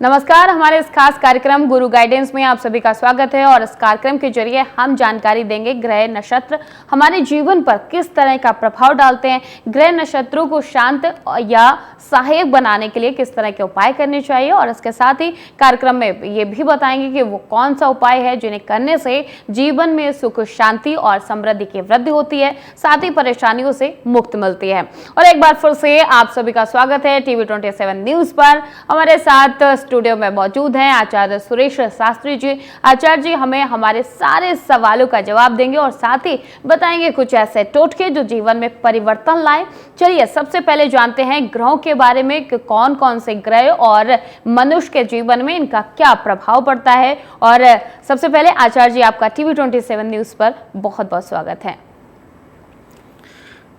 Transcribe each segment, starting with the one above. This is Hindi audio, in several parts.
नमस्कार, हमारे इस खास कार्यक्रम गुरु गाइडेंस में आप सभी का स्वागत है और इस कार्यक्रम के जरिए हम जानकारी देंगे ग्रह नक्षत्र हमारे जीवन पर किस तरह का प्रभाव डालते हैं। ग्रह नक्षत्रों को शांत या सहायक बनाने के लिए किस तरह के उपाय करने चाहिए और इसके साथ ही कार्यक्रम में ये भी बताएंगे कि वो कौन सा उपाय है जिन्हें करने से जीवन में सुख, शांति और समृद्धि की वृद्धि होती है, साथ ही परेशानियों से मुक्त मिलती है। और एक बार फिर से आप सभी का स्वागत है टीवी 27 न्यूज पर। हमारे साथ स्टूडियो में मौजूद हैं आचार्य सुरेश शास्त्री जी। आचार्य जी हमें हमारे सारे सवालों का जवाब देंगे और साथ ही बताएंगे कुछ ऐसे टोटके जो जीवन में परिवर्तन लाए। चलिए सबसे पहले जानते हैं ग्रहों के बारे में कि कौन कौन से ग्रह और मनुष्य के जीवन में इनका क्या प्रभाव पड़ता है। और सबसे पहले आचार्य जी आपका टीवी 27 न्यूज पर बहुत बहुत स्वागत है।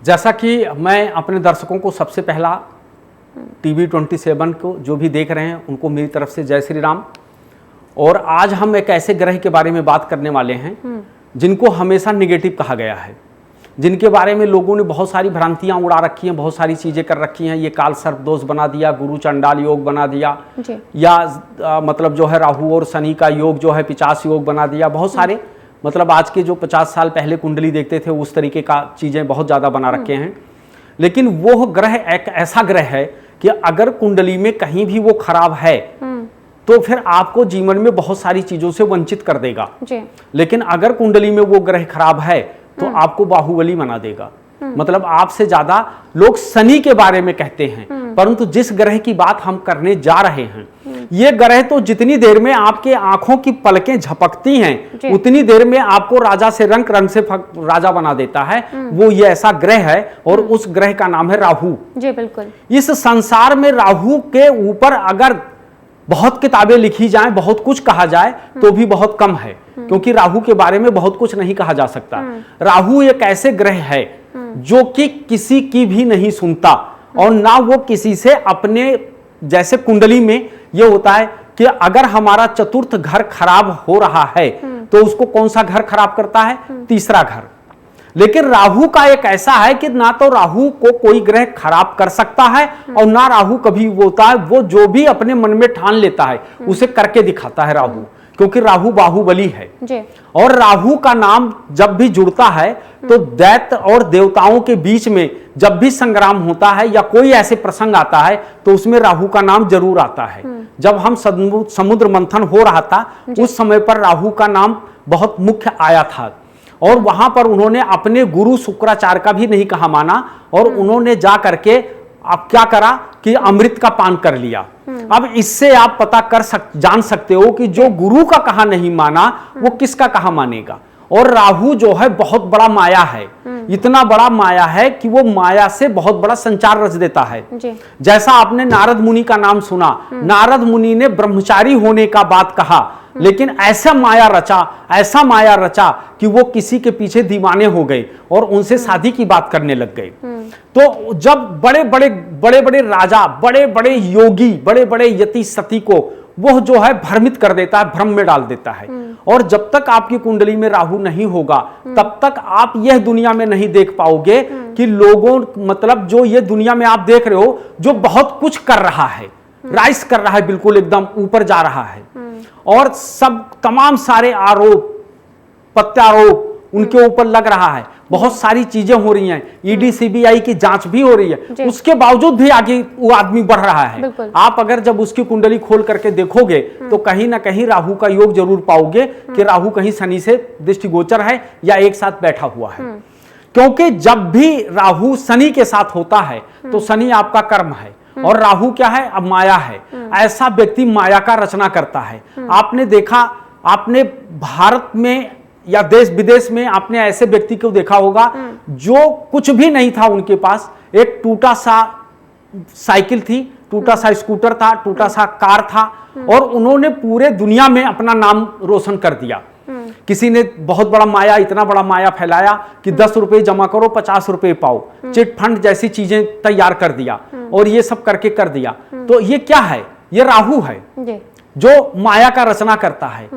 जैसा कि मैं अपने दर्शकों को सबसे पहला टीवी 27 को जो भी देख रहे हैं उनको मेरी तरफ से जय श्री राम। और आज हम एक ऐसे ग्रह के बारे में बात करने वाले हैं जिनको हमेशा नेगेटिव कहा गया है, जिनके बारे में लोगों ने बहुत सारी भ्रांतियां उड़ा रखी हैं, बहुत सारी चीज़ें कर रखी हैं। ये काल सर्प दोष बना दिया, गुरु चंडाल योग बना दिया, या मतलब जो है राहु और शनि का योग जो है पिशाच योग बना दिया। बहुत सारे मतलब आज के जो 50 साल पहले कुंडली देखते थे उस तरीके का चीज़ें बहुत ज़्यादा बना रखे हैं। लेकिन वो ग्रह एक ऐसा ग्रह है कि अगर कुंडली में कहीं भी वो खराब है तो फिर आपको जीवन में बहुत सारी चीजों से वंचित कर देगा जी। लेकिन अगर कुंडली में वो ग्रह खराब है तो आपको बाहुबली बना देगा। मतलब आपसे ज्यादा लोग शनि के बारे में कहते हैं, परंतु जिस ग्रह की बात हम करने जा रहे हैं ये ग्रह तो जितनी देर में आपके आंखों की पलकें झपकती हैं उतनी देर में आपको राजा से रंग से राजा बना देता है। वो ये ऐसा ग्रह है और उस ग्रह का नाम है राहु जी। बिल्कुल। इस संसार में राहु के ऊपर अगर बहुत किताबें लिखी जाएं, बहुत कुछ कहा जाए तो भी बहुत कम है, क्योंकि राहु के बारे में बहुत कुछ नहीं कहा जा सकता। राहु एक ऐसे ग्रह है जो कि किसी की भी नहीं सुनता और ना वो किसी से अपने, जैसे कुंडली में ये होता है कि अगर हमारा चतुर्थ घर खराब हो रहा है तो उसको कौन सा घर खराब करता है? तीसरा घर। लेकिन राहु का एक ऐसा है कि ना तो राहु को कोई ग्रह खराब कर सकता है और ना राहु कभी वो होता है, वो जो भी अपने मन में ठान लेता है उसे करके दिखाता है राहु, क्योंकि राहु बाहुबली है जी। और राहु का नाम जब भी जुड़ता है तो दैत्य और देवताओं के बीच में जब भी संग्राम होता है या कोई ऐसे प्रसंग आता है तो उसमें राहु का नाम जरूर आता है। जब हम समुद्र मंथन हो रहा था उस समय पर राहु का नाम बहुत मुख्य आया था और वहां पर उन्होंने अपने गुरु शुक्राचार्य का भी नहीं कहा माना और उन्होंने जा करके अब क्या करा कि अमृत का पान कर लिया। अब इससे आप जान सकते हो कि जो गुरु का कहा नहीं माना वो किसका कहा मानेगा। और राहु जो है बहुत बड़ा माया है, इतना बड़ा माया है कि वो माया से बहुत बड़ा संचार रच देता है जी। जैसा आपने नारद मुनि का नाम सुना, नारद मुनि ने ब्रह्मचारी होने का बात कहा, लेकिन ऐसा माया रचा कि वो किसी के पीछे दीवाने हो गए और उनसे शादी की बात करने लग गए। तो जब बड़े बड़े राजा, बड़े बड़े योगी, बड़े बड़े यति सती को वो जो है भ्रमित कर देता है, भ्रम में डाल देता है। और जब तक आपकी कुंडली में राहु नहीं होगा तब तक आप यह दुनिया में नहीं देख पाओगे कि लोगों, मतलब जो ये दुनिया में आप देख रहे हो जो बहुत कुछ कर रहा है, राइज कर रहा है, बिल्कुल एकदम ऊपर जा रहा है और सब तमाम सारे आरोप प्रत्यारोप उनके ऊपर लग रहा है, बहुत सारी चीजें हो रही हैं, ईडी सीबीआई की जांच भी हो रही है, उसके बावजूद भी आगे वो आदमी बढ़ रहा है। आप अगर जब उसकी कुंडली खोल करके देखोगे तो कहीं ना कहीं राहु का योग जरूर पाओगे कि राहु कहीं शनि से दृष्टिगोचर है या एक साथ बैठा हुआ है। क्योंकि जब भी राहु शनि के साथ होता है तो शनि आपका कर्म है और राहु क्या है? अब माया है। ऐसा व्यक्ति माया का रचना करता है। आपने देखा, आपने भारत में या देश विदेश में आपने ऐसे व्यक्ति को देखा होगा जो कुछ भी नहीं था उनके पास, एक टूटा सा साइकिल थी, टूटा सा स्कूटर था, टूटा सा कार था और उन्होंने पूरे दुनिया में अपना नाम रोशन कर दिया। किसी ने बहुत बड़ा माया, इतना बड़ा माया फैलाया कि 10 रुपए जमा करो 50 रुपए पाओ, चिट फंड जैसी चीजें तैयार कर दिया और ये सब करके कर दिया। तो ये क्या है? ये राहु है जो माया का रचना करता है।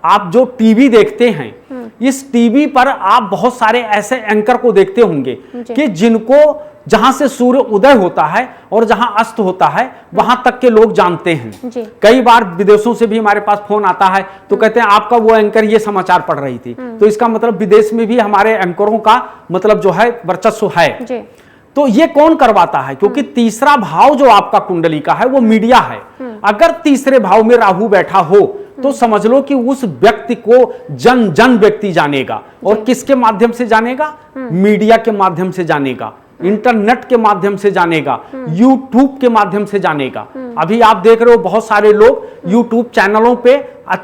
आप जो टीवी देखते हैं इस टीवी पर आप बहुत सारे ऐसे एंकर को देखते होंगे कि जिनको जहां से सूर्य उदय होता है और जहां अस्त होता है वहां तक के लोग जानते हैं। कई बार विदेशों से भी हमारे पास फोन आता है तो कहते हैं आपका वो एंकर ये समाचार पढ़ रही थी, तो इसका मतलब विदेश में भी हमारे एंकरों का मतलब जो है वर्चस्व है। तो ये कौन करवाता है? क्योंकि तीसरा भाव जो आपका कुंडली का है वो मीडिया है। अगर तीसरे भाव में राहु बैठा हो तो समझ लो कि उस व्यक्ति को जन जन व्यक्ति जानेगा। और किसके माध्यम से जानेगा? मीडिया के माध्यम से जानेगा, इंटरनेट के माध्यम से जानेगा, यूट्यूब के माध्यम से जानेगा। अभी आप देख रहे हो बहुत सारे लोग यूट्यूब चैनलों पे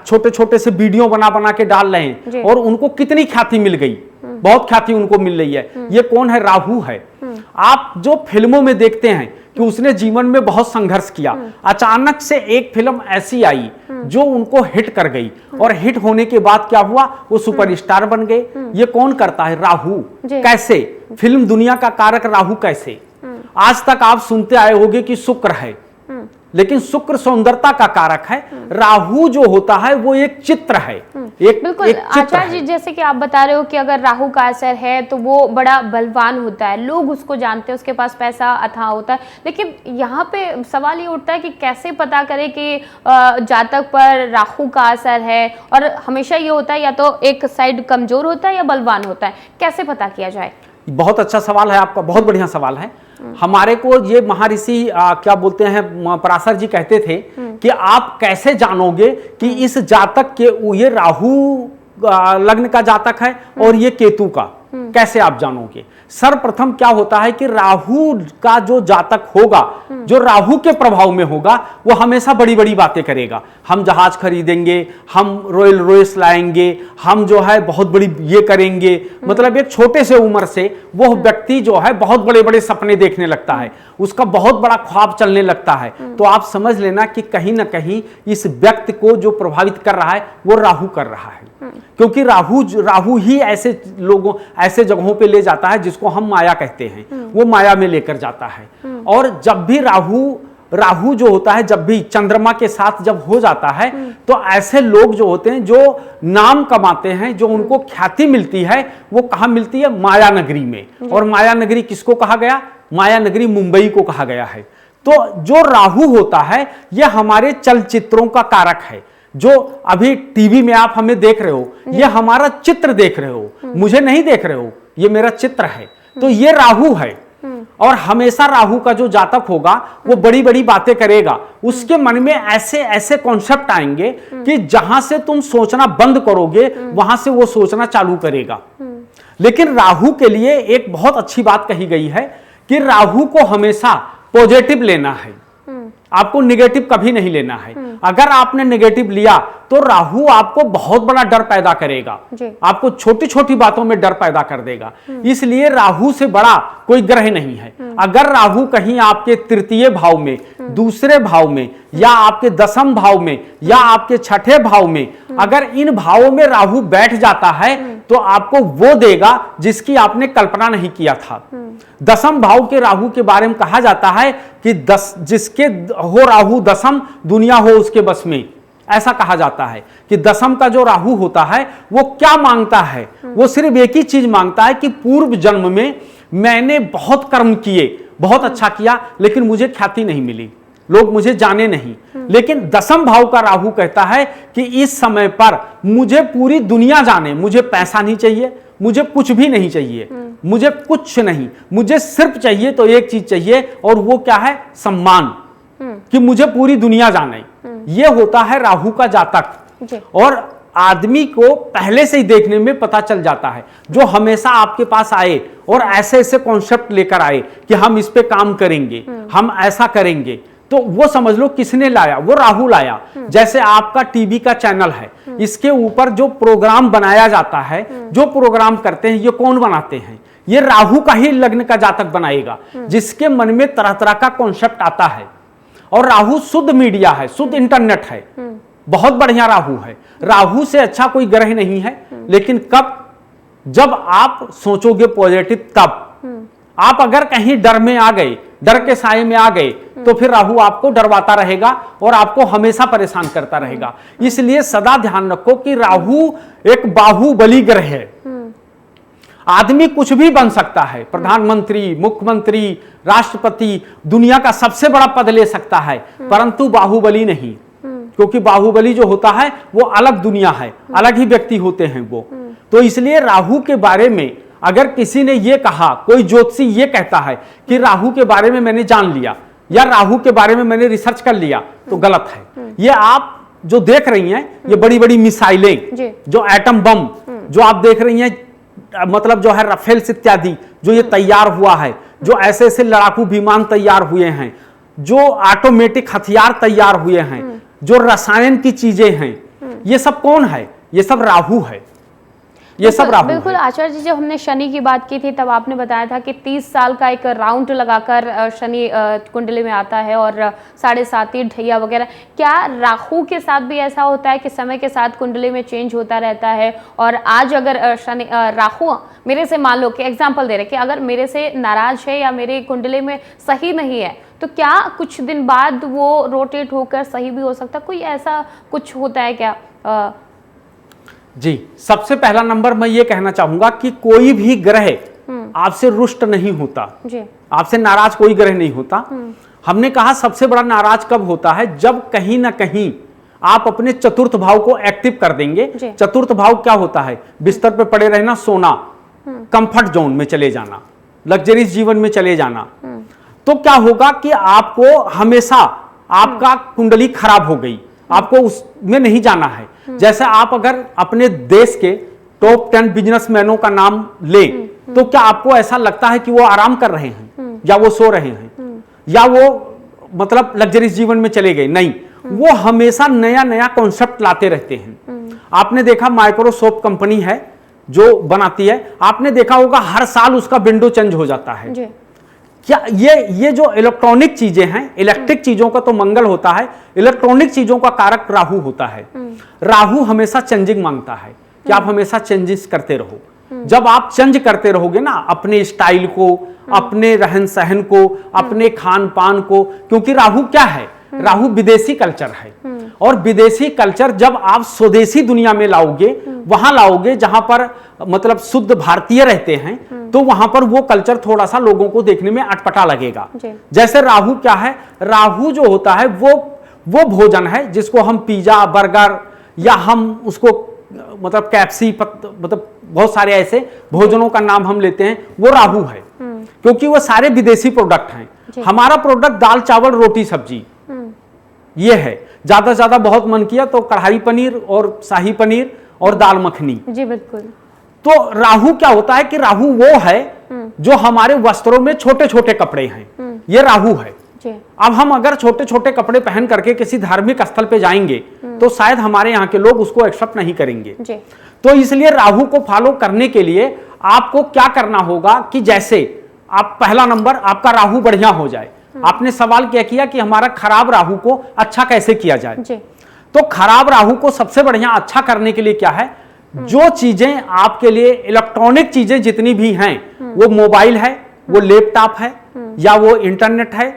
छोटे छोटे से वीडियो बना बना के डाल रहे हैं और उनको कितनी ख्याति मिल गई, बहुत ख्याति उनको मिल रही है। ये कौन है? राहु है। आप जो फिल्मों में देखते हैं कि उसने जीवन में बहुत संघर्ष किया, अचानक से एक फिल्म ऐसी आई जो उनको हिट कर गई और हिट होने के बाद क्या हुआ? वो सुपरस्टार बन गए। ये कौन करता है? राहु। कैसे? फिल्म दुनिया का कारक राहु कैसे? आज तक आप सुनते आए होंगे कि शुक्र है, लेकिन शुक्र सौंदर्यता का कारक है। राहु जो होता है वो एक चित्र है, बिल्कुल आचार्य जी, जैसे कि आप बता रहे हो कि अगर राहु का असर है तो वो बड़ा बलवान होता है, लोग उसको जानते हैं, उसके पास पैसा अथाह होता है। लेकिन यहाँ पे सवाल ये उठता है कि कैसे पता करें कि जातक पर राहु का असर है? और हमेशा ये होता है या तो एक साइड कमजोर होता है या बलवान होता है, कैसे पता किया जाए? बहुत अच्छा सवाल है आपका, बहुत बढ़िया सवाल है। हमारे को ये महर्षि क्या बोलते हैं, पराशर जी कहते थे कि आप कैसे जानोगे कि इस जातक के ये राहु लग्न का जातक है और ये केतु का, कैसे आप जानोगे? सर्वप्रथम क्या होता है कि राहु का जो जातक होगा, जो राहु के प्रभाव में होगा, वो हमेशा बड़ी बड़ी बातें करेगा। हम जहाज खरीदेंगे, हम रॉयल रॉयस लाएंगे, हम जो है बहुत बड़ी ये करेंगे। मतलब एक छोटे से उम्र से वो व्यक्ति जो है बहुत बड़े बड़े सपने देखने लगता है, उसका बहुत बड़ा ख्वाब चलने लगता है। तो आप समझ लेना कि कहीं ना कहीं इस व्यक्ति को जो प्रभावित कर रहा है वो राहु कर रहा है। क्योंकि राहु ही ऐसे लोगों, ऐसे जगहों पे ले जाता है जिसको हम माया कहते हैं, वो माया में लेकर जाता है। और जब भी राहु जो होता है, जब भी चंद्रमा के साथ जब हो जाता है तो ऐसे लोग जो होते हैं, जो नाम कमाते हैं, जो उनको ख्याति मिलती है, वो कहाँ मिलती है? माया नगरी में। और माया नगरी किसको कहा गया? माया नगरी मुंबई को कहा गया है। तो जो राहु होता है ये हमारे चलचित्रों का कारक है। जो अभी टीवी में आप हमें देख रहे हो, ये हमारा चित्र देख रहे हो, मुझे नहीं देख रहे हो, ये मेरा चित्र है। तो ये राहु है। और हमेशा राहु का जो जातक होगा वो बड़ी बड़ी बातें करेगा, उसके मन में ऐसे ऐसे कॉन्सेप्ट आएंगे कि जहां से तुम सोचना बंद करोगे वहां से वो सोचना चालू करेगा। लेकिन राहु के लिए एक बहुत अच्छी बात कही गई है कि राहु को हमेशा पॉजिटिव लेना है, आपको नेगेटिव कभी नहीं लेना है। अगर आपने नेगेटिव लिया तो राहु आपको बहुत बड़ा डर पैदा करेगा, आपको छोटी छोटी बातों में डर पैदा कर देगा। इसलिए राहु से बड़ा कोई ग्रह नहीं है। अगर राहु कहीं आपके तृतीय भाव में, दूसरे भाव में, या आपके दसम भाव में, या आपके छठे भाव में, अगर इन भावों में राहु बैठ जाता है तो आपको वो देगा जिसकी आपने कल्पना नहीं किया था। दसम भाव के राहु के बारे में कहा जाता है कि जिसके हो राहु दसम, दुनिया हो उसके बस में। ऐसा कहा जाता है कि दसम का जो राहु होता है वो क्या मांगता है? वो सिर्फ एक ही चीज मांगता है कि पूर्व जन्म में मैंने बहुत कर्म किए, बहुत अच्छा किया, लेकिन मुझे ख्याति नहीं मिली, लोग मुझे जाने नहीं। लेकिन दसम भाव का राहु कहता है कि इस समय पर मुझे पूरी दुनिया जाने, मुझे पैसा नहीं चाहिए, मुझे कुछ भी नहीं चाहिए, मुझे कुछ नहीं, मुझे सिर्फ चाहिए तो एक चीज चाहिए, और वो क्या है? सम्मान, कि मुझे पूरी दुनिया जाने। ये होता है राहु का जातक। और आदमी को पहले से ही देखने में पता चल जाता है, जो हमेशा आपके पास आए और ऐसे ऐसे कॉन्सेप्ट लेकर आए कि हम इस पे काम करेंगे, हम ऐसा करेंगे, तो वो समझ लो किसने लाया? वो राहु लाया। जैसे आपका टीवी का चैनल है, इसके ऊपर जो प्रोग्राम बनाया जाता है, जो प्रोग्राम करते हैं, ये कौन बनाते हैं? ये राहु का ही लग्न का जातक बनाएगा, जिसके मन में तरह तरह का कॉन्सेप्ट आता है। और राहु शुद्ध मीडिया है, शुद्ध इंटरनेट है, बहुत बढ़िया राहु है। राहु से अच्छा कोई ग्रह नहीं है। लेकिन कब? जब आप सोचोगे पॉजिटिव, तब। आप अगर कहीं डर में आ गए, डर के साए में आ गए, तो फिर राहु आपको डरवाता रहेगा और आपको हमेशा परेशान करता रहेगा। इसलिए सदा ध्यान रखो कि राहु एक बाहुबली ग्रह है। आदमी कुछ भी बन सकता है, प्रधानमंत्री, मुख्यमंत्री, राष्ट्रपति, दुनिया का सबसे बड़ा पद ले सकता है, परंतु बाहुबली नहीं, क्योंकि बाहुबली जो होता है वो अलग दुनिया है, अलग ही व्यक्ति होते हैं वो। तो इसलिए राहु के बारे में अगर किसी ने ये कहा, कोई ज्योतिषी ये कहता है कि राहु के बारे में मैंने जान लिया या राहु के बारे में मैंने रिसर्च कर लिया, तो गलत है। ये आप जो देख रही हैं, ये बड़ी बड़ी मिसाइलें, जो एटम बम जो आप देख रही हैं, मतलब जो है राफेल्स इत्यादि जो ये तैयार हुआ है, जो ऐसे ऐसे लड़ाकू विमान तैयार हुए हैं, जो ऑटोमेटिक हथियार तैयार हुए हैं, जो रसायन की चीजें हैं, ये सब कौन है? ये सब राहु है, ये सब राहु। बिल्कुल आचार्य जी, जब हमने शनि की बात की थी तब आपने बताया था कि 30 साल का एक राउंड लगाकर शनि कुंडली में आता है और 7.5 ढैया वगैरह। क्या राहु के साथ भी ऐसा होता है कि समय के साथ कुंडली में चेंज होता रहता है? और आज अगर शनि राहु मेरे से, मान लो कि एग्जाम्पल दे रहे कि अगर मेरे से नाराज है या मेरे कुंडली में सही नहीं है, तो क्या कुछ दिन बाद वो रोटेट होकर सही भी हो सकता? कोई ऐसा कुछ होता है क्या? जी, सबसे पहला नंबर मैं ये कहना चाहूंगा कि कोई भी ग्रह आपसे रुष्ट नहीं होता जी। आपसे नाराज कोई ग्रह नहीं होता। हमने कहा सबसे बड़ा नाराज कब होता है? जब कहीं ना कहीं आप अपने चतुर्थ भाव को एक्टिव कर देंगे। चतुर्थ भाव क्या होता है? बिस्तर पे पड़े रहना, सोना, कंफर्ट जोन में चले जाना, लग्जरीज जीवन में चले जाना। तो क्या होगा कि आपको हमेशा आपका कुंडली खराब हो गई, आपको उसमें नहीं जाना है। जैसे आप अगर अपने देश के टॉप 10 बिजनेसमैनों का नाम ले, तो क्या आपको ऐसा लगता है कि वो आराम कर रहे हैं या वो सो रहे हैं या वो मतलब लग्जरीज जीवन में चले गए? नहीं, वो हमेशा नया नया कॉन्सेप्ट लाते रहते हैं। आपने देखा माइक्रोसॉफ्ट कंपनी है जो बनाती है, आपने देखा होगा हर साल उसका विंडो चेंज हो जाता है। क्या ये जो इलेक्ट्रॉनिक चीजें हैं, इलेक्ट्रिक चीजों का तो मंगल होता है, इलेक्ट्रॉनिक चीजों का कारक राहु होता है। राहु हमेशा चेंजिंग मांगता है कि आप हमेशा चेंजेस करते रहो। जब आप चेंज करते रहोगे ना अपने स्टाइल को, अपने रहन सहन को, अपने खान पान को, क्योंकि राहु क्या है? राहु विदेशी कल्चर है। और विदेशी कल्चर जब आप स्वदेशी दुनिया में लाओगे, वहां लाओगे जहां पर मतलब शुद्ध भारतीय रहते हैं, तो वहां पर वो कल्चर थोड़ा सा लोगों को देखने में अटपटा लगेगा। जैसे राहु क्या है? राहु जो होता है वो भोजन है जिसको हम पिज्जा, बर्गर या हम उसको मतलब कैप्सी, मतलब बहुत सारे ऐसे भोजनों का नाम हम लेते हैं, वो राहु है। क्योंकि वो सारे विदेशी प्रोडक्ट हैं। हमारा प्रोडक्ट दाल, चावल, रोटी, सब्जी, ये है। ज्यादा से ज्यादा बहुत मन किया तो कढ़ाई पनीर और शाही पनीर और दाल मखनी। जी बिल्कुल। तो राहु क्या होता है कि राहु वो है जो हमारे वस्त्रों में छोटे छोटे कपड़े हैं, ये राहु है। अब हम अगर छोटे छोटे कपड़े पहन करके किसी धार्मिक स्थल पे जाएंगे तो शायद हमारे यहाँ के लोग उसको एक्सेप्ट नहीं करेंगे। तो इसलिए राहु को फॉलो करने के लिए आपको क्या करना होगा कि जैसे आप पहला नंबर आपका राहु बढ़िया हो जाए। आपने सवाल क्या किया कि हमारा खराब राहु को अच्छा कैसे किया जाए? तो खराब राहु को सबसे बढ़िया अच्छा करने के लिए क्या है? जो चीजें आपके लिए इलेक्ट्रॉनिक चीजें जितनी भी हैं, वो मोबाइल है, वो लैपटॉप है या वो इंटरनेट है,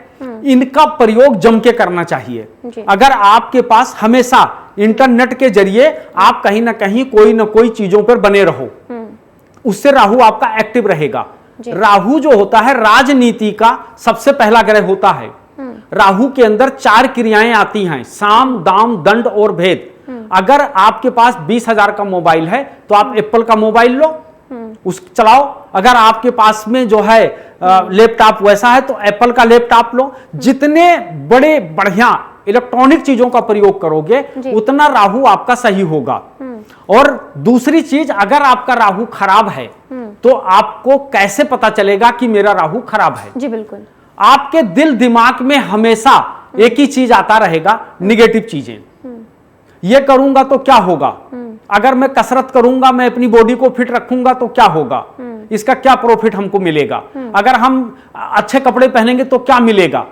इनका प्रयोग जम के करना चाहिए। अगर आपके पास हमेशा इंटरनेट के जरिए आप कहीं ना कहीं कोई ना कोई चीजों पर बने रहो, उससे राहु आपका एक्टिव रहेगा। राहु जो होता है राजनीति का सबसे पहला ग्रह होता है। राहु के अंदर 4 क्रियाएं आती हैं, साम, दाम, दंड और भेद। अगर आपके पास 20,000 का मोबाइल है तो आप एप्पल का मोबाइल लो, उस चलाओ। अगर आपके पास में जो है लैपटॉप वैसा है तो एप्पल का लैपटॉप लो। जितने बड़े बढ़िया इलेक्ट्रॉनिक चीजों का प्रयोग करोगे उतना राहु आपका सही होगा। और दूसरी चीज, अगर आपका राहु खराब है तो आपको कैसे पता चलेगा कि मेरा राहु खराब है? जी बिल्कुल। आपके दिल दिमाग में हमेशा एक ही चीज आता रहेगा, निगेटिव चीजें। ये करूंगा तो क्या होगा? अगर मैं कसरत करूंगा, मैं अपनी बॉडी को फिट रखूंगा तो क्या होगा? इसका क्या प्रॉफिट हमको मिलेगा? अगर हम अच्छे कपड़े पहनेंगे तो क्या मिलेगा?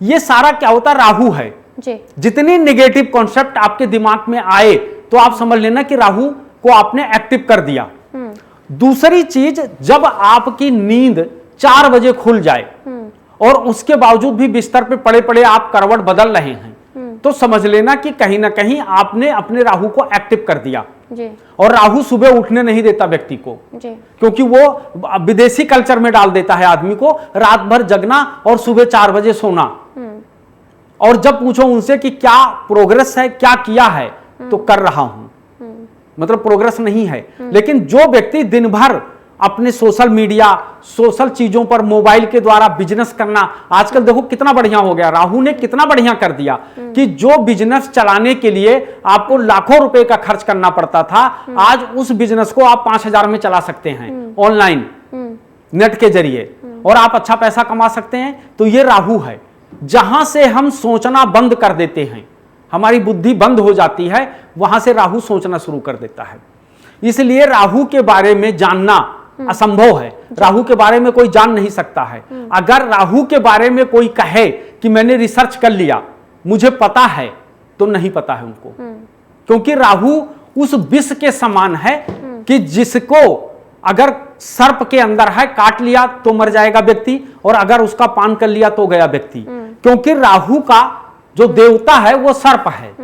ये सारा क्या होता? राहु है। जितनी नेगेटिव कॉन्सेप्ट आपके दिमाग में आए तो आप समझ लेना कि राहु को आपने एक्टिव कर दिया। दूसरी चीज, जब आपकी नींद 4 बजे खुल जाए और उसके बावजूद भी बिस्तर पे पड़े पड़े आप करवट बदल रहे हैं, तो समझ लेना कि कहीं ना कहीं आपने अपने राहु को एक्टिव कर दिया जी। और राहु सुबह उठने नहीं देता व्यक्ति को जी। क्योंकि वो विदेशी कल्चर में डाल देता है आदमी को, रात भर जगना और सुबह 4 बजे सोना। और जब पूछो उनसे कि क्या प्रोग्रेस है, क्या किया है, तो कर रहा हूं, मतलब प्रोग्रेस नहीं है। लेकिन जो व्यक्ति दिन भर अपने सोशल मीडिया, सोशल चीजों पर मोबाइल के द्वारा बिजनेस करना, आजकल देखो कितना बढ़िया हो गया, राहु ने कितना बढ़िया कर दिया कि जो बिजनेस चलाने के लिए आपको लाखों रुपए का खर्च करना पड़ता था, आज उस बिजनेस को आप 5,000 में चला सकते हैं ऑनलाइन नेट के जरिए, और आप अच्छा पैसा कमा सकते हैं। तो ये राहु है। जहां से हम सोचना बंद कर देते हैं, हमारी बुद्धि बंद हो जाती है, वहां से राहु सोचना शुरू कर देता है। इसलिए राहु के बारे में जानना असंभव है, राहु के बारे में कोई जान नहीं सकता है। अगर राहु के बारे में कोई कहे कि मैंने रिसर्च कर लिया, मुझे पता है, तो नहीं पता है उनको, क्योंकि राहु उस विष के समान है कि जिसको अगर सर्प के अंदर है, काट लिया तो मर जाएगा व्यक्ति, और अगर उसका पान कर लिया तो गया व्यक्ति। क्योंकि राहु का जो देवता है वो सर्प है।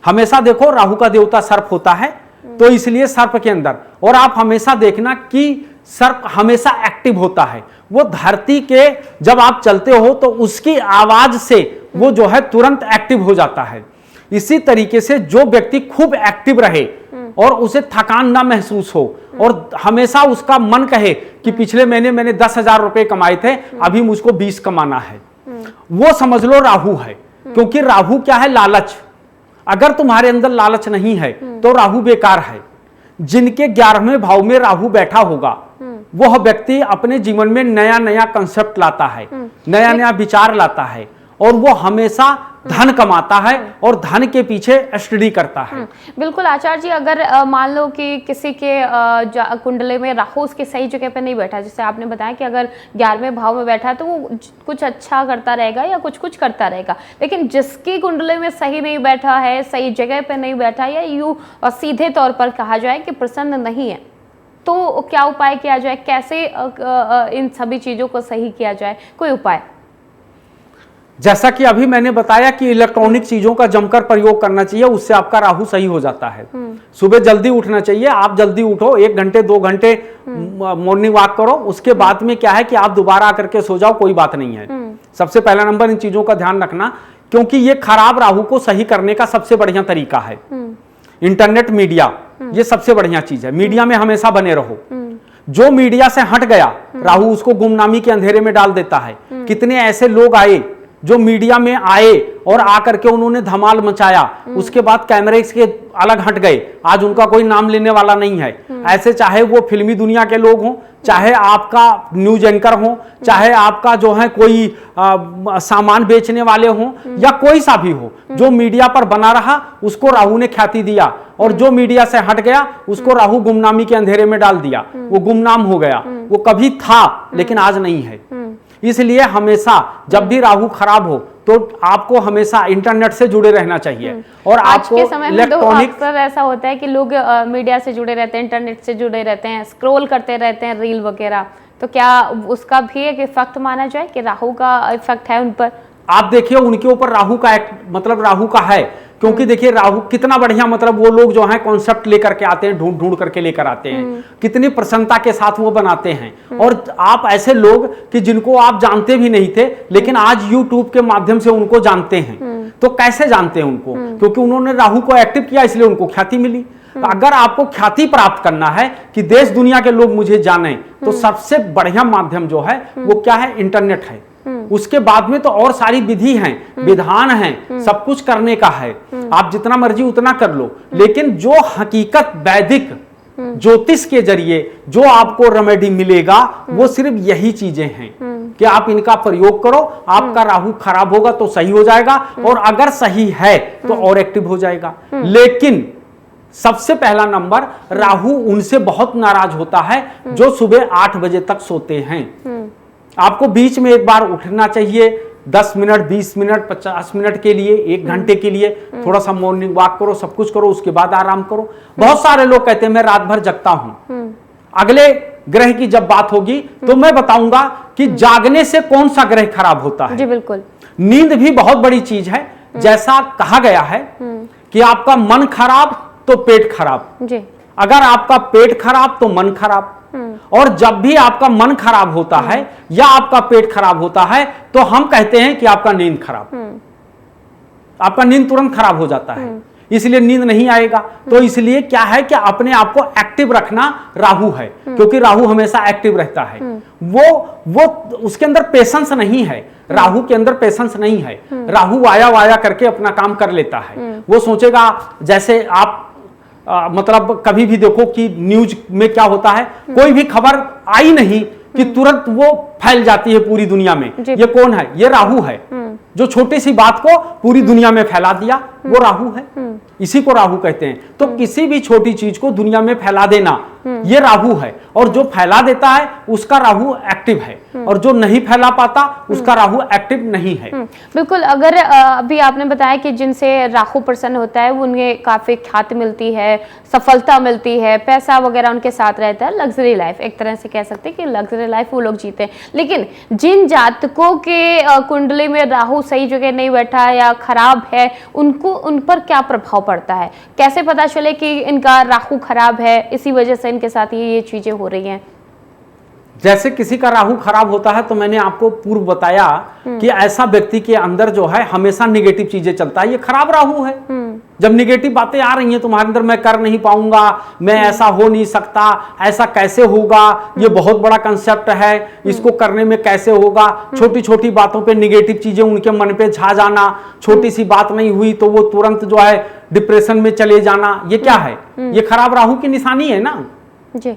हमेशा देखो राहु का देवता सर्प होता है, तो इसलिए सर्प के अंदर, और आप हमेशा देखना कि सर्प हमेशा एक्टिव होता है। वो धरती के जब आप चलते हो तो उसकी आवाज से वो जो है तुरंत एक्टिव हो जाता है। इसी तरीके से जो व्यक्ति खूब एक्टिव रहे और उसे थकान ना महसूस हो, और हमेशा उसका मन कहे कि पिछले महीने मैंने 10,000 रुपए कमाए थे, अभी मुझको 20 कमाना है, वो समझ लो राहु है। क्योंकि राहु क्या है? लालच। अगर तुम्हारे अंदर लालच नहीं है तो राहु बेकार है। जिनके 11वें भाव में राहु बैठा होगा वह व्यक्ति अपने जीवन में नया नया कंसेप्ट लाता है, नया नया विचार लाता है, और वो हमेशा धन कमाता है और धन के पीछे स्टडी करता है। बिल्कुल आचार्य जी, अगर मान लो कि किसी के कुंडली में राहु उसकी सही जगह पे नहीं बैठा, जैसे आपने बताया कि अगर 11वें भाव में बैठा है तो वो कुछ अच्छा करता रहेगा या कुछ कुछ करता रहेगा, लेकिन जिसकी कुंडली में सही नहीं बैठा है, सही जगह पे नहीं बैठा, या यूं सीधे तौर पर कहा जाए कि प्रसन्न नहीं है, तो क्या उपाय किया जाए? कैसे इन सभी चीजों को सही किया जाए? कोई उपाय? जैसा कि अभी मैंने बताया कि इलेक्ट्रॉनिक चीजों का जमकर प्रयोग करना चाहिए, उससे आपका राहु सही हो जाता है। सुबह जल्दी उठना चाहिए, आप जल्दी उठो, 1 घंटे 2 घंटे मॉर्निंग वॉक करो, उसके बाद में क्या है कि आप दोबारा आकर के सो जाओ, कोई बात नहीं है। सबसे पहला नंबर इन चीजों का ध्यान रखना, क्योंकि ये खराब राहु को सही करने का सबसे बढ़िया तरीका है इंटरनेट, मीडिया। ये सबसे बढ़िया चीज है। मीडिया में हमेशा बने रहो। जो मीडिया से हट गया राहु उसको गुमनामी के अंधेरे में डाल देता है। कितने ऐसे लोग आए जो मीडिया में आए और आकर के उन्होंने धमाल मचाया, उसके बाद कैमरे के अलग हट गए, आज उनका कोई नाम लेने वाला नहीं है। ऐसे चाहे वो फिल्मी दुनिया के लोग हों, चाहे आपका न्यूज एंकर हो, चाहे आपका जो है कोई सामान बेचने वाले हों, या कोई सा भी हो, जो मीडिया पर बना रहा उसको राहु ने ख्याति दिया, और जो मीडिया से हट गया उसको राहु गुमनामी के अंधेरे में डाल दिया। वो गुमनाम हो गया। वो कभी था लेकिन आज नहीं है। इसलिए हमेशा जब भी राहु खराब हो तो आपको हमेशा इंटरनेट से जुड़े रहना चाहिए। और आज के समय में तो अक्सर ऐसा होता है कि लोग मीडिया से जुड़े रहते हैं, इंटरनेट से जुड़े रहते हैं, स्क्रॉल करते रहते हैं रील वगैरह, तो क्या उसका भी एक इफेक्ट माना जाए कि राहु का इफेक्ट है उन पर? आप देखिए उनके ऊपर राहु का मतलब राहु का है, क्योंकि देखिए राहु कितना बढ़िया, मतलब वो लोग जो है कॉन्सेप्ट लेकर के आते हैं, ढूंढ ढूंढ करके लेकर आते हैं, कितनी प्रसन्नता के साथ वो बनाते हैं। और आप ऐसे लोग कि जिनको आप जानते भी नहीं थे, लेकिन आज यूट्यूब के माध्यम से उनको जानते हैं। तो कैसे जानते हैं उनको? क्योंकि उन्होंने राहु को एक्टिव किया, इसलिए उनको ख्याति मिली। अगर आपको ख्याति प्राप्त करना है कि देश दुनिया के लोग मुझे जाने, तो सबसे बढ़िया माध्यम जो है वो क्या है? इंटरनेट है। उसके बाद में तो और सारी विधि हैं, विधान हैं, सब कुछ करने का है। आप जितना मर्जी उतना कर लो, लेकिन जो हकीकत वैदिक ज्योतिष के जरिए जो आपको रेमेडी मिलेगा वो सिर्फ यही चीजें हैं कि आप इनका प्रयोग करो। आपका राहु खराब होगा तो सही हो जाएगा, और अगर सही है तो और एक्टिव हो जाएगा। लेकिन सबसे पहला नंबर, राहु उनसे बहुत नाराज होता है जो सुबह 8 बजे तक सोते हैं। आपको बीच में एक बार उठना चाहिए, 10 मिनट, 20 मिनट, 50 मिनट के लिए, 1 घंटे के लिए थोड़ा सा मॉर्निंग वॉक करो, सब कुछ करो, उसके बाद आराम करो। बहुत सारे लोग कहते हैं मैं रात भर जगता हूं, अगले ग्रह की जब बात होगी तो मैं बताऊंगा कि जागने से कौन सा ग्रह खराब होता है। जी बिल्कुल। नींद भी बहुत बड़ी चीज है। जैसा कहा गया है कि आपका मन खराब तो पेट खराब, जी। अगर आपका पेट खराब तो मन खराब। और जब भी आपका मन खराब होता है या आपका पेट खराब होता है तो हम कहते हैं कि आपका नींद खराब, आपका नींद तुरंत खराब हो जाता है, इसलिए नींद नहीं आएगा। तो इसलिए क्या है कि अपने आप को एक्टिव रखना राहु है, क्योंकि राहु हमेशा एक्टिव रहता है। वो उसके अंदर पेशेंस नहीं है, राहु के अंदर पेशेंस नहीं है। राहु आया वाया करके अपना काम कर लेता है। वो सोचेगा, जैसे आप मतलब कभी भी देखो कि न्यूज में क्या होता है, कोई भी खबर आई नहीं कि तुरंत वो फैल जाती है पूरी दुनिया में। ये कौन है? ये राहु है, जो छोटी सी बात को पूरी दुनिया में फैला दिया, वो राहु है। इसी को राहु कहते हैं। तो किसी भी छोटी चीज को दुनिया में फैला देना, ये राहु है। और जो फैला देता है उसका राहु एक्टिव है, और जो नहीं फैला पाता उसका राहु एक्टिव नहीं है। बिल्कुल। अगर अभी आपने बताया कि जिनसे राहु प्रसन्न होता है वो उन्हें काफी ख्याति मिलती है, सफलता मिलती है, पैसा वगैरह उनके साथ रहता है, लग्जरी लाइफ, एक तरह से कह सकते हैं कि लग्जरी लाइफ वो लोग जीते हैं। लेकिन जिन जातकों के कुंडली में राहु सही जगह नहीं बैठा या खराब है, उनको उन पर क्या प्रभाव पड़ता है? कैसे पता चले कि इनका राहु खराब है, इसी वजह से इनके साथ ये चीजें हो रही हैं? जैसे किसी का राहु खराब होता है तो मैंने आपको पूर्व बताया कि ऐसा व्यक्ति के अंदर जो है हमेशा निगेटिव चीजें चलता है, ये खराब राहु है। जब निगेटिव बातें आ रही हैं तुम्हारे अंदर, मैं कर नहीं पाऊंगा, मैं ऐसा हो नहीं सकता, ऐसा कैसे होगा, ये बहुत बड़ा कंसेप्ट है, इसको करने में कैसे होगा, छोटी छोटी बातों पे निगेटिव चीजें उनके मन पे छा जाना, छोटी सी बात नहीं हुई तो वो तुरंत जो है डिप्रेशन में चले जाना, ये क्या है? ये खराब राहु की निशानी है ना।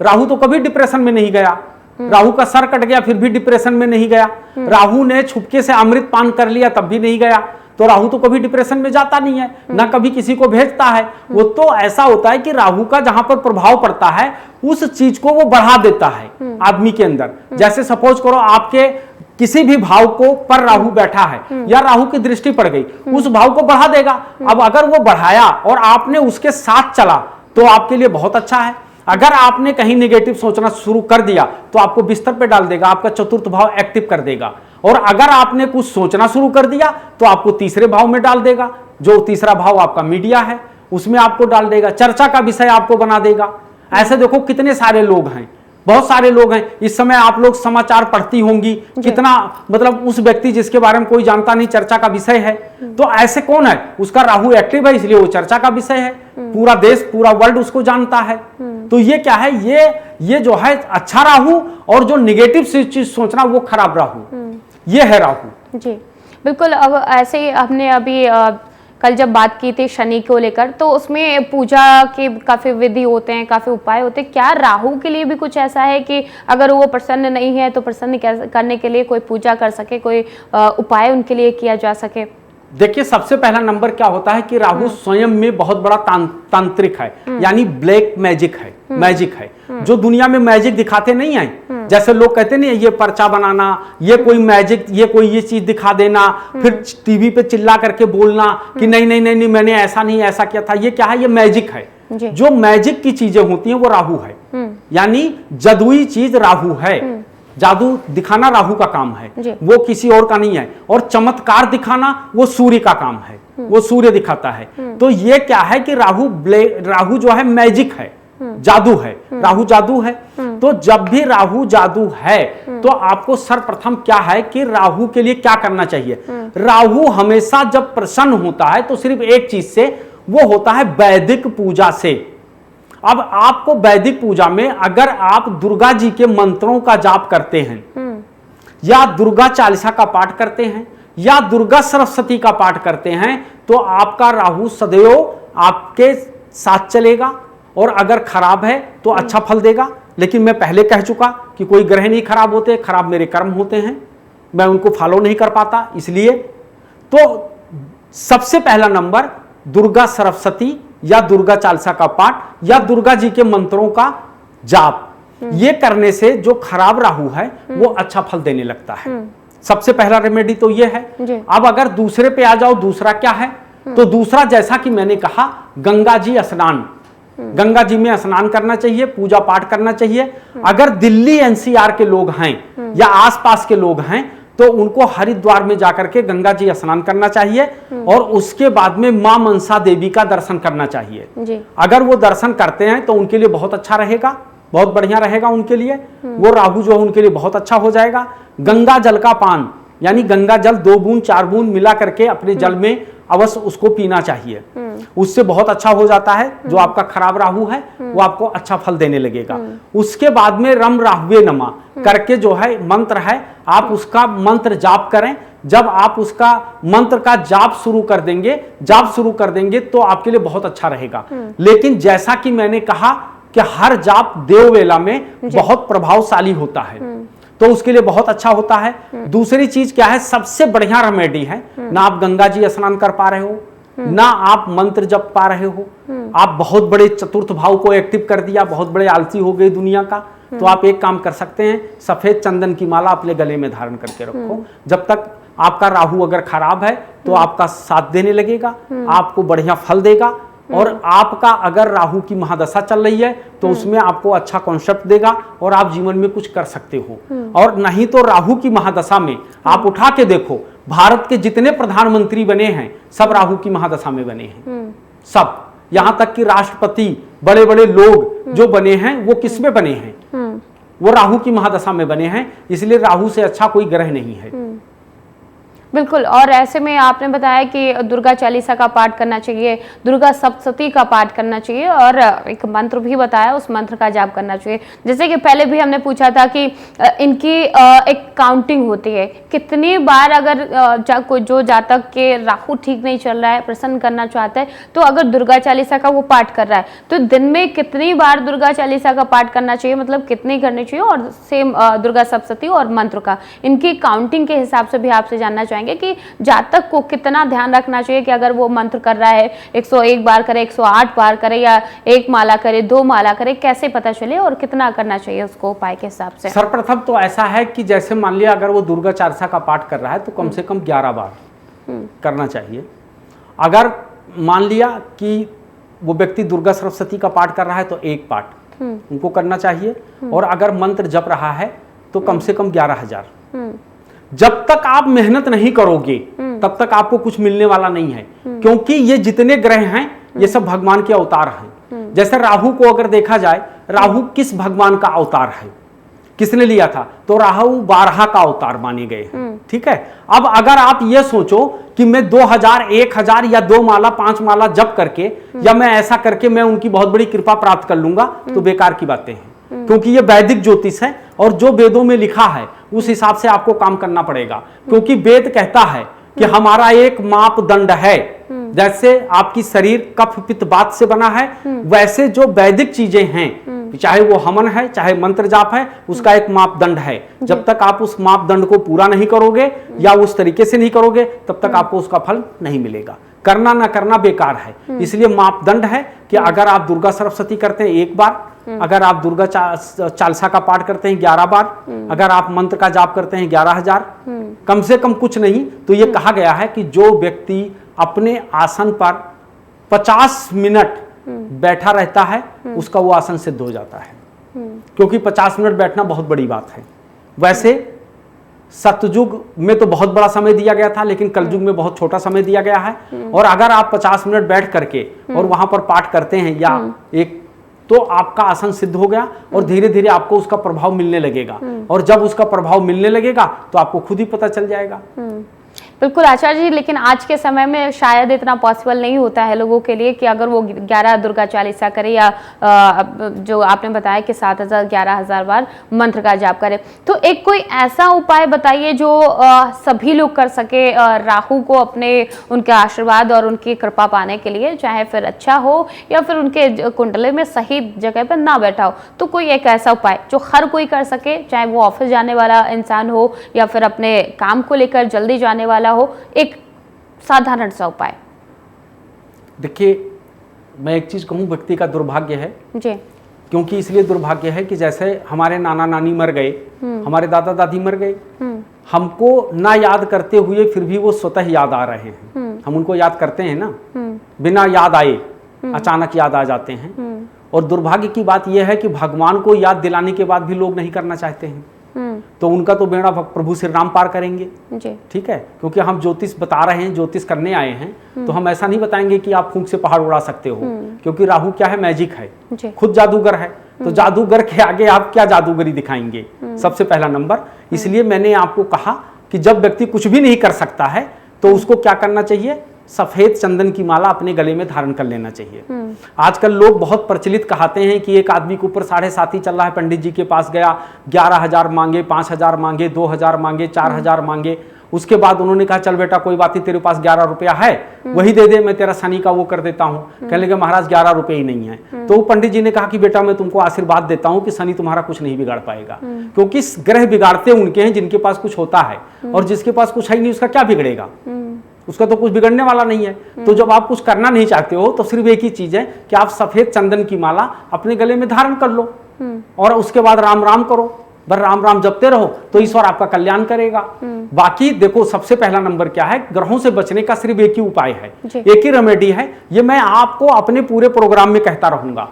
राहु तो कभी डिप्रेशन में नहीं गया, राहु का सर कट गया फिर भी डिप्रेशन में नहीं गया, राहु ने छुपके से अमृत पान कर लिया तब भी नहीं गया। तो राहु तो कभी डिप्रेशन में जाता नहीं है, ना कभी किसी को भेजता है। वो तो ऐसा होता है कि राहु का जहां पर प्रभाव पड़ता है उस चीज को वो बढ़ा देता है आदमी के अंदर। जैसे सपोज करो आपके किसी भी भाव को पर राहु बैठा है या राहु की दृष्टि पड़ गई, उस भाव को बढ़ा देगा। अब अगर वो बढ़ाया और आपने उसके साथ चला तो आपके लिए बहुत अच्छा है। अगर आपने कहीं नेगेटिव सोचना शुरू कर दिया तो आपको बिस्तर पे डाल देगा, आपका चतुर्थ भाव एक्टिव कर देगा। और अगर आपने कुछ सोचना शुरू कर दिया तो आपको तीसरे भाव में डाल देगा, जो तीसरा भाव आपका मीडिया है उसमें आपको डाल देगा, चर्चा का विषय आपको बना देगा। ऐसे देखो कितने सारे लोग हैं, बहुत सारे लोग हैं। इस समय आप लोग समाचार पढ़ती होंगी, कितना मतलब उस व्यक्ति जिसके बारे में कोई जानता नहीं चर्चा का विषय है। तो ऐसे कौन है? उसका राहु एक्टिव है, इसलिए वो चर्चा का विषय है, पूरा देश पूरा वर्ल्ड उसको जानता है। तो ये क्या है? ये जो है अच्छा राहु, और जो निगेटिव चीज सोचना वो खराब राहु, ये है राहु। जी बिल्कुल। अब ऐसे ही हमने अभी कल जब बात की थी शनि को लेकर, तो उसमें पूजा के काफ़ी विधि होते हैं, काफ़ी उपाय होते हैं। क्या राहु के लिए भी कुछ ऐसा है कि अगर वो प्रसन्न नहीं है तो प्रसन्न करने के लिए कोई पूजा कर सके, कोई उपाय उनके लिए किया जा सके? देखिए, सबसे पहला नंबर क्या होता है कि राहु स्वयं में बहुत बड़ा तांत्रिक है, यानी ब्लैक मैजिक है, मैजिक है, जो दुनिया में मैजिक दिखाते नहीं है। जैसे लोग कहते नहीं ये पर्चा बनाना, ये कोई मैजिक, ये कोई ये चीज दिखा देना, फिर टीवी पे चिल्ला करके बोलना कि नहीं नहीं नहीं नहीं मैंने ऐसा नहीं ऐसा किया था, ये क्या है? ये मैजिक है। जो मैजिक की चीजें होती हैं वो राहु है, यानी जादुई चीज राहु है। जादू दिखाना राहु का काम है, वो किसी और का नहीं है। और चमत्कार दिखाना वो सूर्य का काम है, वो सूर्य दिखाता है। तो ये क्या है कि राहु जो है मैजिक है, जादू है, राहु जादू है। तो जब भी राहु जादू है तो आपको सर्वप्रथम क्या है कि राहु के लिए क्या करना चाहिए? राहु हमेशा जब प्रसन्न होता है तो सिर्फ एक चीज से, वो होता है वैदिक पूजा से। अब आपको वैदिक पूजा में अगर आप दुर्गा जी के मंत्रों का जाप करते हैं, या दुर्गा चालीसा का पाठ करते हैं, या दुर्गा सरस्वती का पाठ करते हैं, तो आपका राहु सदैव आपके साथ चलेगा। और अगर खराब है तो अच्छा फल देगा। लेकिन मैं पहले कह चुका कि कोई ग्रह नहीं खराब होते, खराब मेरे कर्म होते हैं, मैं उनको फॉलो नहीं कर पाता। इसलिए तो सबसे पहला नंबर दुर्गा सरस्वती या दुर्गा चालीसा का पाठ या दुर्गा जी के मंत्रों का जाप, ये करने से जो खराब राहु है वो अच्छा फल देने लगता है। सबसे पहला रेमेडी तो ये है। अब अगर दूसरे पे आ जाओ, दूसरा क्या है? तो दूसरा, जैसा कि मैंने कहा, गंगा जी स्नान। गंगा जी में स्नान करना चाहिए, पूजा पाठ करना चाहिए। अगर दिल्ली एनसीआर के लोग हैं या आसपास के लोग हैं तो उनको हरिद्वार में जाकर के गंगा जी स्नान करना चाहिए और उसके बाद में मां मनसा देवी का दर्शन करना चाहिए जी। अगर वो दर्शन करते हैं तो उनके लिए बहुत अच्छा रहेगा, बहुत बढ़िया रहेगा उनके लिए। वो राहु जो है उनके लिए बहुत अच्छा हो जाएगा। गंगा जल का पान यानी गंगा जल 2 बूंद 4 बूंद मिला करके अपने जल में अवश्य उसको पीना चाहिए, उससे बहुत अच्छा हो जाता है। जो आपका खराब राहु है वो आपको अच्छा फल देने लगेगा। उसके बाद में रम राहुवे नमा करके जो है मंत्र है, आप उसका मंत्र जाप करें। जब आप उसका मंत्र का जाप शुरू कर देंगे तो आपके लिए बहुत अच्छा रहेगा। लेकिन जैसा कि मैंने कहा कि हर जाप देववेला में बहुत प्रभावशाली होता है, तो उसके लिए बहुत अच्छा होता है। दूसरी चीज क्या है, सबसे बढ़िया रेमेडी है, ना आप गंगा जी स्नान कर पा रहे हो, ना आप मंत्र जप पा रहे हो, आप बहुत बड़े चतुर्थ भाव को एक्टिव कर दिया, बहुत बड़े आलसी हो गए दुनिया का, तो आप एक काम कर सकते हैं, सफेद चंदन की माला अपने गले में धारण करके रखो। जब तक आपका राहु अगर खराब है तो आपका साथ देने लगेगा, आपको बढ़िया फल देगा। और आपका अगर राहु की महादशा चल रही है तो उसमें आपको अच्छा कॉन्सेप्ट देगा और आप जीवन में कुछ कर सकते हो। और नहीं तो राहु की महादशा में आप उठा के देखो, भारत के जितने प्रधानमंत्री बने हैं सब राहु की महादशा में बने हैं, सब। यहां तक कि राष्ट्रपति, बड़े बड़े लोग जो बने हैं वो किस में बने हैं, वो राहु की महादशा में बने हैं। इसलिए राहु से अच्छा कोई ग्रह नहीं है। बिल्कुल। और ऐसे में आपने बताया कि दुर्गा चालीसा का पाठ करना चाहिए, दुर्गा सप्तशती का पाठ करना चाहिए और एक मंत्र भी बताया, उस मंत्र का जाप करना चाहिए। जैसे कि पहले भी हमने पूछा था कि इनकी एक काउंटिंग होती है, कितनी बार अगर जो जातक के राहु ठीक नहीं चल रहा है, प्रसन्न करना चाहता है, तो अगर दुर्गा चालीसा का वो पाठ कर रहा है तो दिन में कितनी बार दुर्गा चालीसा का पाठ करना चाहिए, मतलब कितनी करनी चाहिए। और सेम दुर्गा सप्तशती और मंत्र का, इनकी काउंटिंग के हिसाब से भी आपसे जानना चाहेंगे कि जातक को कितना ध्यान रखना चाहिए कि अगर वो मंत्र कर रहा है 101 बार करे, 108 बार करे, या 1 माला करे, 2 माला करे, कैसे पता चले और कितना करना चाहिए उसको उपाय के हिसाब से। सर्वप्रथम तो ऐसा है कि जैसे मान लिया अगर वो दुर्गा चालीसा का पाठ कर रहा है तो कम से कम 11 बार करना चाहिए। अगर मान लिया कि वो व्यक्ति दुर्गा सप्तशती का पाठ कर रहा है तो 1 पाठ उनको करना चाहिए। और अगर मंत्र जप रहा है तो कम से कम 11,000। जब तक आप मेहनत नहीं करोगे तब तक आपको कुछ मिलने वाला नहीं है, क्योंकि ये जितने ग्रह हैं ये सब भगवान के अवतार हैं। जैसे राहु को अगर देखा जाए, राहु किस भगवान का अवतार है, किसने लिया था, तो राहु 12 का अवतार माने गए हैं। ठीक है। अब अगर आप ये सोचो कि मैं 2000, 1000 या 2 माला 5 माला जप करके या मैं ऐसा करके मैं उनकी बहुत बड़ी कृपा प्राप्त कर लूंगा, तो बेकार की बातें हैं। क्योंकि ये वैदिक ज्योतिष है और जो वेदों में लिखा है उस हिसाब से आपको काम करना पड़ेगा। क्योंकि वेद कहता है कि हमारा एक मापदंड है, जैसे आपकी शरीर कफ पित्त वात से बना है, वैसे जो वैदिक चीजें हैं, चाहे वो हवन है चाहे मंत्र जाप है, उसका एक मापदंड है। जब तक आप उस मापदंड को पूरा नहीं करोगे या उस तरीके से नहीं करोगे तब तक आपको उसका फल नहीं मिलेगा। करना ना करना बेकार है। इसलिए मापदंड है कि अगर आप दुर्गा सप्तशती करते हैं 1 बार, अगर आप दुर्गा चालीसा का पाठ करते हैं 11 बार, अगर आप मंत्र का जाप करते हैं 11,000, कम से कम कुछ नहीं तो ये कहा गया है कि जो व्यक्ति अपने आसन पर 50 मिनट बैठा रहता है उसका वो आसन सिद्ध हो जाता है। क्योंकि 50 मिनट बैठना बहुत बड़ी बात है। वैसे सतयुग में तो बहुत बड़ा समय दिया गया था, लेकिन कलयुग में बहुत छोटा समय दिया गया है। और अगर आप 50 मिनट बैठ करके और वहां पर पाठ करते हैं या एक, तो आपका आसन सिद्ध हो गया और धीरे धीरे आपको उसका प्रभाव मिलने लगेगा। और जब उसका प्रभाव मिलने लगेगा तो आपको खुद ही पता चल जाएगा। बिल्कुल आचार्य जी, लेकिन आज के समय में शायद इतना पॉसिबल नहीं होता है लोगों के लिए कि अगर वो 11 दुर्गा चालीसा करे या जो आपने बताया कि 7,000 11,000 बार मंत्र का जाप करे। तो एक कोई ऐसा उपाय बताइए जो सभी लोग कर सके राहु को अपने उनके आशीर्वाद और उनकी कृपा पाने के लिए, चाहे फिर अच्छा हो या फिर उनके कुंडले में सही जगह पर ना बैठा हो। तो कोई एक ऐसा उपाय जो हर कोई कर सके, चाहे वो ऑफिस जाने वाला इंसान हो या फिर अपने काम को लेकर जल्दी जाने वाला हो, एक साधारण सा उपाय। देखिए, मैं एक चीज कहूं, व्यक्ति का दुर्भाग्य है जी। क्योंकि इसलिए दुर्भाग्य है कि जैसे हमारे नाना नानी मर गए, हमारे दादा दादी मर गए, हमको ना याद करते हुए फिर भी वो स्वतः याद आ रहे हैं। हम उनको याद करते हैं ना, बिना याद आए अचानक याद आ जाते हैं। और दुर्भाग्य की बात यह है कि भगवान को याद दिलाने के बाद भी लोग नहीं करना चाहते हैं, तो उनका तो बेड़ा प्रभु श्री राम पार करेंगे जी। ठीक है, क्योंकि हम ज्योतिष बता रहे हैं, ज्योतिष करने आए हैं, तो हम ऐसा नहीं बताएंगे कि आप फूंक से पहाड़ उड़ा सकते हो, क्योंकि राहु क्या है, मैजिक है, खुद जादूगर है, तो जादूगर के आगे आप क्या जादूगरी दिखाएंगे, सबसे पहला नंबर। इसलिए मैंने आपको कहा कि जब व्यक्ति कुछ भी नहीं कर सकता है तो उसको क्या करना चाहिए, सफेद चंदन की माला अपने गले में धारण कर लेना चाहिए। आजकल लोग बहुत प्रचलित कहते हैं कि एक आदमी के ऊपर 7.5 ही चल रहा है, पंडित जी के पास गया, 11,000 मांगे, 5,000 मांगे, 2,000 मांगे, 4,000 मांगे, उसके बाद उन्होंने कहा चल बेटा कोई बात नहीं, तेरे पास 11 रुपया है, वही दे दे, मैं तेरा शनि का वो कर देता हूँ। कहने लगे महाराज 11 रुपये ही नहीं है। तो पंडित जी ने कहा कि बेटा मैं तुमको आशीर्वाद देता हूँ कि शनि तुम्हारा कुछ नहीं बिगाड़ पाएगा, क्योंकि ग्रह बिगाड़ते उनके हैं जिनके पास कुछ होता है, और जिसके पास कुछ है नहीं उसका क्या बिगड़ेगा, उसका तो कुछ बिगड़ने वाला नहीं है। तो जब आप कुछ करना नहीं चाहते हो तो सिर्फ एक ही चीज है कि आप सफेद चंदन की माला अपने गले में धारण कर लो और उसके बाद राम राम करो, बस राम राम जपते रहो, तो ईश्वर आपका कल्याण करेगा। बाकी देखो, सबसे पहला नंबर क्या है, ग्रहों से बचने का सिर्फ एक ही उपाय है, एक ही रेमेडी है। ये मैं आपको अपने पूरे प्रोग्राम में कहता रहूंगा।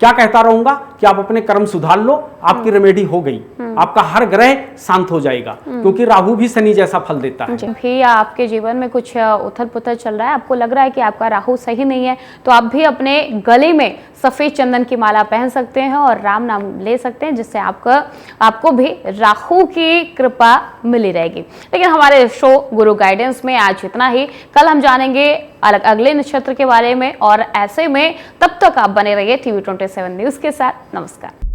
क्या कहता रहूंगा कि आप अपने कर्म सुधार लो, आपकी रेमेडी हो गई, आपका हर ग्रह शांत हो जाएगा, क्योंकि राहु भी शनि जैसा फल देता है। भी आपके जीवन में कुछ उथल पुथल चल रहा है, आपको लग रहा है कि आपका राहु सही नहीं है, तो आप भी अपने गले में सफेद चंदन की माला पहन सकते हैं और राम नाम ले सकते हैं, जिससे आपको भी राहु की कृपा मिली रहेगी। लेकिन हमारे शो गुरु गाइडेंस में आज इतना ही। कल हम जानेंगे अगले नक्षत्र के बारे में, और ऐसे में तब तक आप बने रहिए TV 27 न्यूज के साथ। नमस्कार।